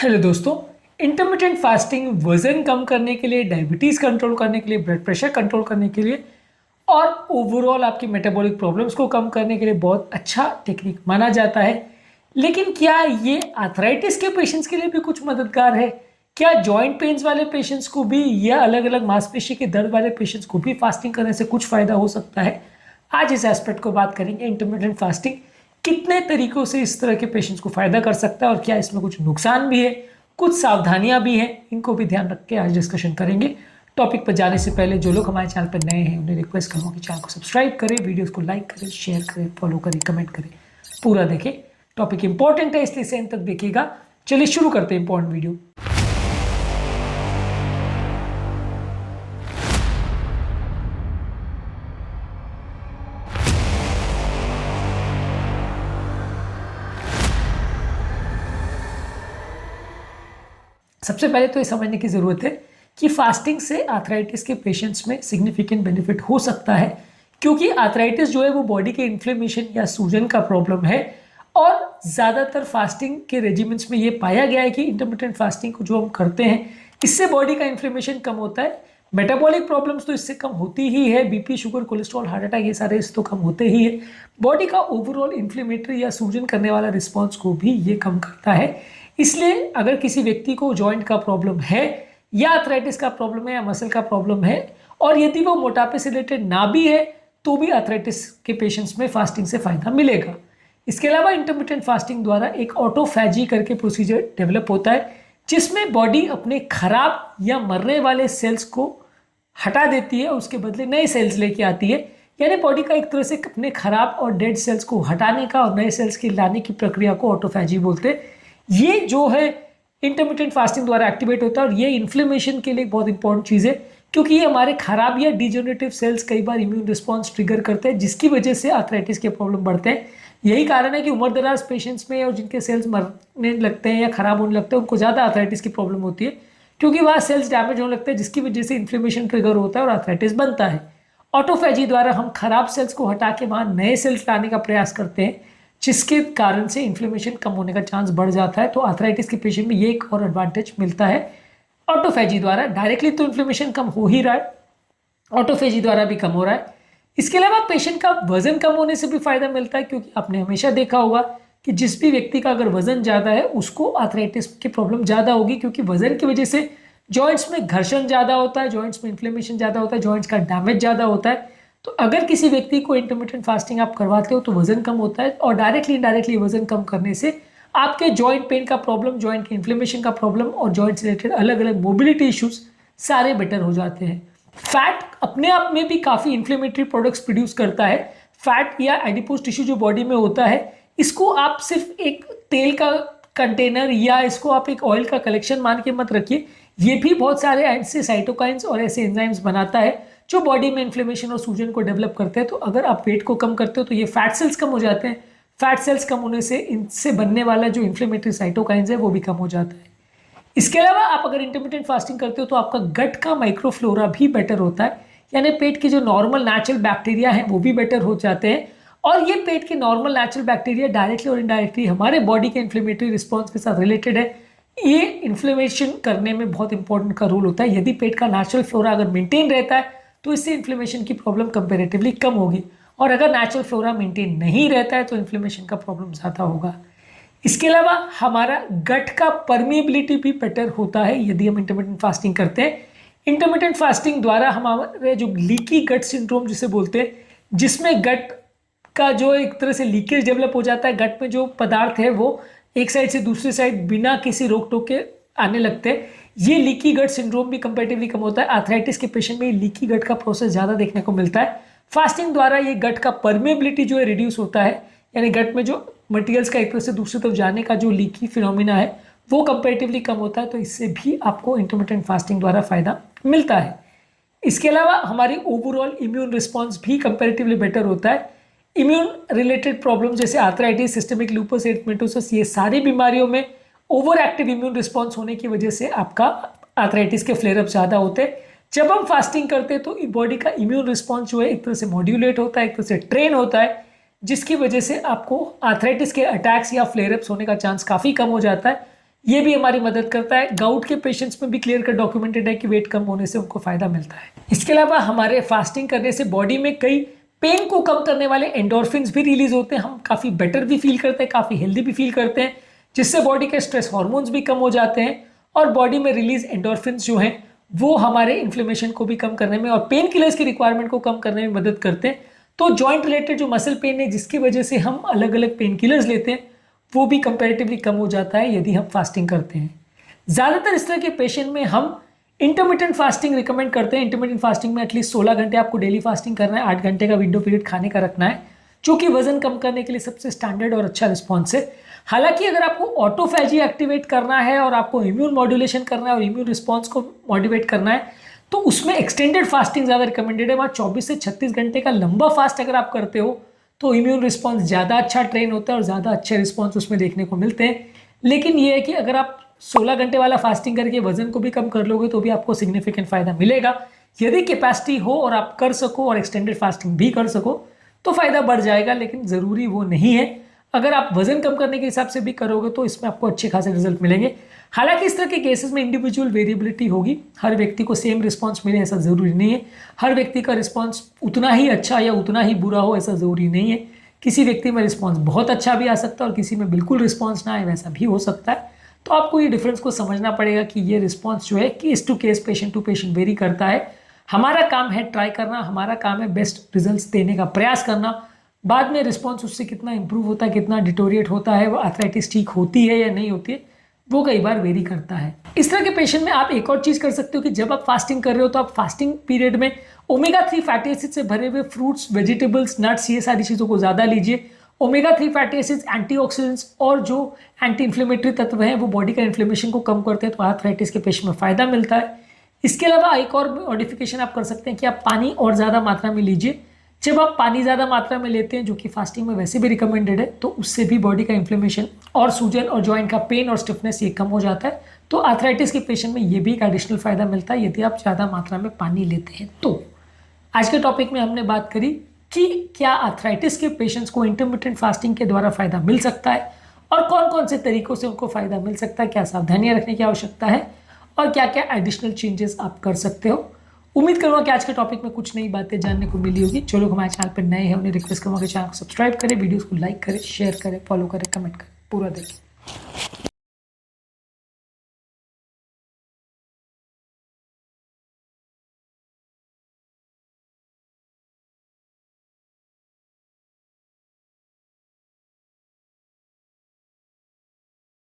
Hello दोस्तों, intermittent fasting वजन कम करने के लिए, डायबिटीज़ कंट्रोल करने के लिए, ब्लड प्रेशर कंट्रोल करने के लिए और ओवरऑल आपकी मेटाबॉलिक प्रॉब्लम्स को कम करने के लिए बहुत अच्छा टेक्निक माना जाता है। लेकिन क्या ये आर्थराइटिस के पेशेंट्स के लिए भी कुछ मददगार है? क्या जॉइंट पेन्स वाले पेशेंट्स को भी या अलग अलग मांसपेशी के दर्द वाले पेशेंट्स को भी फास्टिंग करने से कुछ फ़ायदा हो सकता है? आज इस एस्पेक्ट को बात करेंगे। इंटरमिटेंट फास्टिंग कितने तरीकों से इस तरह के पेशेंट्स को फायदा कर सकता है और क्या इसमें कुछ नुकसान भी है, कुछ सावधानियां भी हैं, इनको भी ध्यान रख के आज डिस्कशन करेंगे। टॉपिक पर जाने से पहले जो लोग हमारे चैनल पर नए हैं उन्हें रिक्वेस्ट करूँगा कि चैनल को सब्सक्राइब करें, वीडियोस को लाइक करें, शेयर करें, फॉलो करें, कमेंट करें, पूरा देखें। टॉपिक इंपॉर्टेंट है इसलिए एंड तक देखिएगा। चलिए शुरू करते हैं इंपॉर्टेंट वीडियो। सबसे पहले तो ये समझने की ज़रूरत है कि फास्टिंग से आर्थराइटिस के पेशेंट्स में सिग्निफिकेंट बेनिफिट हो सकता है, क्योंकि आर्थराइटिस जो है वो बॉडी के इन्फ्लेमेशन या सूजन का प्रॉब्लम है और ज़्यादातर फास्टिंग के रेजिमेंट्स में ये पाया गया है कि इंटरमिटेंट फास्टिंग को जो हम करते हैं इससे बॉडी का इन्फ्लेमेशन कम होता है। मेटाबॉलिक प्रॉब्लम्स तो इससे कम होती ही है, BP, sugar, cholesterol, heart attack, ये सारे इससे तो कम होते ही है। बॉडी का ओवरऑल इन्फ्लेमेटरी या सूजन करने वाला रिस्पॉन्स को भी ये कम करता है। इसलिए अगर किसी व्यक्ति को जॉइंट का प्रॉब्लम है या आर्थराइटिस का प्रॉब्लम है या मसल का प्रॉब्लम है और यदि वो मोटापे से रिलेटेड ना भी है तो भी आर्थराइटिस के पेशेंट्स में फास्टिंग से फ़ायदा मिलेगा। इसके अलावा इंटरमिटेंट फास्टिंग द्वारा एक ऑटोफैजी करके प्रोसीजर डेवलप होता है जिसमें बॉडी अपने खराब या मरने वाले सेल्स को हटा देती है और उसके बदले नए सेल्स लेके आती है। यानी बॉडी का एक तरह से अपने खराब और डेड सेल्स को हटाने का और नए सेल्स के लाने की प्रक्रिया को ऑटोफैजी बोलते हैं। ये जो है इंटरमिटेंट फास्टिंग द्वारा एक्टिवेट होता है और ये इन्फ्लेमेशन के लिए बहुत इंपॉर्टेंट चीज़ है, क्योंकि ये हमारे खराब या डिजेनरेटिव सेल्स कई बार इम्यून रिस्पॉन्स ट्रिगर करते हैं जिसकी वजह से आर्थराइटिस के प्रॉब्लम बढ़ते हैं। यही कारण है कि उम्र दराज पेशेंट्स में और जिनके सेल्स मरने लगते हैं या खराब होने लगते हैं उनको ज़्यादा आर्थराइटिस की प्रॉब्लम होती है, क्योंकि वहाँ सेल्स डैमेज होने लगते हैं जिसकी वजह से इन्फ्लेमेशन ट्रिगर होता है और आर्थराइटिस बनता है। ऑटोफैजी द्वारा हम खराब सेल्स को हटा के वहाँ नए सेल्स लाने का प्रयास करते हैं जिसके कारण से इन्फ्लेमेशन कम होने का चांस बढ़ जाता है। तो आर्थराइटिस के पेशेंट में ये एक और एडवांटेज मिलता है ऑटोफैजी द्वारा। डायरेक्टली तो इन्फ्लेमेशन कम हो ही रहा है, ऑटोफैजी द्वारा भी कम हो रहा है। इसके अलावा पेशेंट का वजन कम होने से भी फायदा मिलता है, क्योंकि आपने हमेशा देखा होगा कि जिस भी व्यक्ति का अगर वजन ज़्यादा है उसको आर्थराइटिस की प्रॉब्लम ज़्यादा होगी, क्योंकि वजन की वजह से जॉइंट्स में घर्षण ज़्यादा होता है, जॉइंट्स में इन्फ्लेमेशन ज़्यादा होता है, जॉइंट्स का डैमेज ज़्यादा होता है। तो अगर किसी व्यक्ति को इंटरमिटेंट फास्टिंग आप करवाते हो तो वजन कम होता है और डायरेक्टली इनडायरेक्टली वजन कम करने से आपके जॉइंट पेन का प्रॉब्लम, जॉइंट के इन्फ्लेमेशन का प्रॉब्लम और जॉइंट से रिलेटेड अलग अलग मोबिलिटी इश्यूज सारे बेटर हो जाते हैं। फैट अपने आप में भी काफ़ी इन्फ्लेमेटरी प्रोडक्ट्स प्रोड्यूस करता है। फैट या एडिपोज टिश्यू जो बॉडी में होता है इसको आप सिर्फ एक तेल का कंटेनर या इसको आप एक ऑयल का कलेक्शन मान के मत रखिए। ये भी बहुत सारे ऐसे साइटोकाइंस और ऐसे एंजाइम्स बनाता है जो बॉडी में इन्फ्लेमेशन और सूजन को डेवलप करते हैं। तो अगर आप वेट को कम करते हो तो ये फैट सेल्स कम हो जाते हैं। फैट सेल्स कम होने से इनसे बनने वाला जो इन्फ्लेमेटरी साइटोकाइंस है वो भी कम हो जाता है। इसके अलावा आप अगर इंटरमिटेंट फास्टिंग करते हो तो आपका गट का माइक्रोफ्लोरा भी बेटर होता है, यानी पेट के जो नॉर्मल नेचुरल बैक्टीरिया हैं वो भी बेटर हो जाते हैं। और ये पेट के नॉर्मल नेचुरल बैक्टीरिया डायरेक्टली और इनडायरेक्टली हमारे बॉडी के इन्फ्लेमेटरी रिस्पॉन्स के साथ रिलेटेड है। ये इन्फ्लेमेशन करने में बहुत इंपॉर्टेंट का रोल होता है। यदि पेट का नेचुरल फ्लोरा अगर मेंटेन रहता है तो इससे इन्फ्लेमेशन की प्रॉब्लम कंपैरेटिवली कम होगी, और अगर नेचुरल फ्लोरा मेंटेन नहीं रहता है तो इन्फ्लेमेशन का प्रॉब्लम ज़्यादा होगा। इसके अलावा हमारा गट का परमिएबिलिटी भी बेटर होता है यदि हम इंटरमिटेंट फास्टिंग करते हैं। इंटरमिटेंट फास्टिंग द्वारा हमारे जो लीकी गट सिंड्रोम जिसे बोलते हैं, जिसमें गट का जो एक तरह से लीकेज डेवलप हो जाता है, गट में जो पदार्थ है वो एक साइड से दूसरी साइड बिना किसी रोक टोक के आने लगते हैं, ये लीकी गट सिंड्रोम भी कंपैरेटिवली कम होता है। आर्थराइटिस के पेशेंट में लीकी गट का प्रोसेस ज़्यादा देखने को मिलता है। फास्टिंग द्वारा ये गट का परमेबिलिटी जो है रिड्यूस होता है, यानी गट में जो मटेरियल्स का एक तरफ से दूसरी तरफ जाने का जो लीकी फिनोमिना है वो कंपैरेटिवली कम होता है। तो इससे भी आपको इंटरमिटेंट फास्टिंग द्वारा फायदा मिलता है। इसके अलावा हमारी ओवरऑल इम्यून रिस्पॉन्स भी कंपैरेटिवली बेटर होता है। इम्यून रिलेटेड प्रॉब्लम जैसे आर्थराइटिस, सिस्टेमिक लूपस एरिथमेटोसिस, ये सारी बीमारियों में ओवर एक्टिव इम्यून रिस्पॉन्स होने की वजह से आपका आर्थराइटिस के फ्लेयर अप ज़्यादा होते हैं। जब हम फास्टिंग करते हैं तो बॉडी का इम्यून रिस्पॉन्स जो है एक तरह से मॉड्यूलेट होता है, एक तरह से ट्रेन होता है, जिसकी वजह से आपको आर्थराइटिस के अटैक्स या फ्लेयर अप्स होने का चांस काफ़ी कम हो जाता है। ये भी हमारी मदद करता है। गाउट के पेशेंट्स में भी क्लियर कट डॉक्यूमेंटेड है कि वेट कम होने से उनको फायदा मिलता है। इसके अलावा हमारे फास्टिंग करने से बॉडी में कई पेन को कम करने वाले एंडोर्फिन्स भी रिलीज होते हैं। हम काफ़ी बेटर भी फील करते हैं, काफ़ी हेल्दी भी फील करते हैं, जिससे बॉडी के स्ट्रेस हार्मोन्स भी कम हो जाते हैं और बॉडी में रिलीज एंडोर्फिन्स जो हैं वो हमारे इन्फ्लेमेशन को भी कम करने में और पेन किलर्स की रिक्वायरमेंट को कम करने में मदद करते हैं। तो जॉइंट रिलेटेड जो मसल पेन है जिसकी वजह से हम अलग अलग पेन किलर्स लेते हैं वो भी कंपैरेटिवली कम हो जाता है यदि हम फास्टिंग करते हैं। ज़्यादातर इस तरह के पेशेंट में हम इंटरमिटेंट फास्टिंग रिकमेंड करते हैं। इंटरमिटेंट फास्टिंग में एटलीस्ट 16 घंटे आपको डेली फास्टिंग करना है, 8 घंटे का विंडो पीरियड खाने का रखना है, जो कि वजन कम करने के लिए सबसे स्टैंडर्ड और अच्छा रिस्पॉन्स है। हालांकि अगर आपको ऑटोफैजी एक्टिवेट करना है और आपको इम्यून मॉड्यूलेशन करना है और इम्यून रिस्पॉन्स को मॉडिवेट करना है तो उसमें एक्सटेंडेड फास्टिंग ज़्यादा रिकमेंडेड है। वहाँ 24 से 36 घंटे का लंबा फास्ट अगर आप करते हो तो इम्यून रिस्पॉन्स ज़्यादा अच्छा ट्रेन होता है और ज़्यादा अच्छे रिस्पॉन्स उसमें देखने को मिलते हैं। लेकिन ये है कि अगर आप 16 घंटे वाला फास्टिंग करके वजन को भी कम कर लोगे तो भी आपको सिग्निफिकेंट फायदा मिलेगा। यदि कैपेसिटी हो और आप कर सको और एक्सटेंडेड फास्टिंग भी कर सको तो फायदा बढ़ जाएगा, लेकिन ज़रूरी वो नहीं है। अगर आप वजन कम करने के हिसाब से भी करोगे तो इसमें आपको अच्छे खासे रिजल्ट मिलेंगे। हालांकि इस तरह के केसेस में इंडिविजुअल वेरिएबिलिटी होगी, हर व्यक्ति को सेम रिस्पॉन्स मिले ऐसा ज़रूरी नहीं है, हर व्यक्ति का रिस्पॉन्स उतना ही अच्छा या उतना ही बुरा हो ऐसा ज़रूरी नहीं है। किसी व्यक्ति में रिस्पॉन्स बहुत अच्छा भी आ सकता है और किसी में बिल्कुल रिस्पॉन्स ना आए वैसा भी हो सकता है। तो आपको ये डिफरेंस को समझना पड़ेगा कि ये रिस्पॉन्स जो है case to case, patient to patient vary करता है। हमारा काम है ट्राई करना, हमारा काम है बेस्ट रिजल्ट्स देने का प्रयास करना। बाद में रिस्पॉन्स उससे कितना इंप्रूव होता है, कितना डिटोरिएट होता है, वो आर्थराइटिस ठीक होती है या नहीं होती है, वो कई बार वेरी करता है। इस तरह के पेशेंट में आप एक और चीज़ कर सकते हो कि जब आप फास्टिंग कर रहे हो तो आप फास्टिंग पीरियड में ओमेगा 3 फैटी एसिड से भरे हुए फ्रूट्स, वेजिटेबल्स, नट्स, ये सारी चीज़ों को ज़्यादा लीजिए। ओमेगा 3 फैटी एसिड्स एंटीऑक्सीडेंट्स और जो एंटी इन्फ्लेमेटरी तत्व हैं वो बॉडी का इन्फ्लेमेशन को कम करते हैं, तो आर्थराइटिस के पेशेंट में फ़ायदा मिलता है। इसके अलावा एक और मॉडिफिकेशन आप कर सकते हैं कि आप पानी और ज़्यादा मात्रा में लीजिए। जब आप पानी ज़्यादा मात्रा में लेते हैं, जो कि फास्टिंग में वैसे भी रिकमेंडेड है, तो उससे भी बॉडी का इन्फ्लेमेशन और सूजन और जॉइंट का पेन और स्टिफनेस ये कम हो जाता है। तो आर्थराइटिस के पेशेंट में ये भी एक एडिशनल फ़ायदा मिलता है यदि आप ज़्यादा मात्रा में पानी लेते हैं। तो आज के टॉपिक में हमने बात करी कि क्या आर्थराइटिस के पेशेंट्स को इंटरमिटेंट फास्टिंग के द्वारा फ़ायदा मिल सकता है और कौन कौन से तरीकों से उनको फ़ायदा मिल सकता है, क्या सावधानियाँ रखने की आवश्यकता है और क्या क्या एडिशनल चेंजेस आप कर सकते हो। उम्मीद करूँगा कि आज के टॉपिक में कुछ नई बातें जानने को मिली होगी। जो लोग हमारे चैनल पर नए हैं उन्हें रिक्वेस्ट करूँगा कि चैनल को सब्सक्राइब करें, वीडियोज़ को लाइक करें, शेयर करें, फॉलो करें, कमेंट करें, पूरा देखें।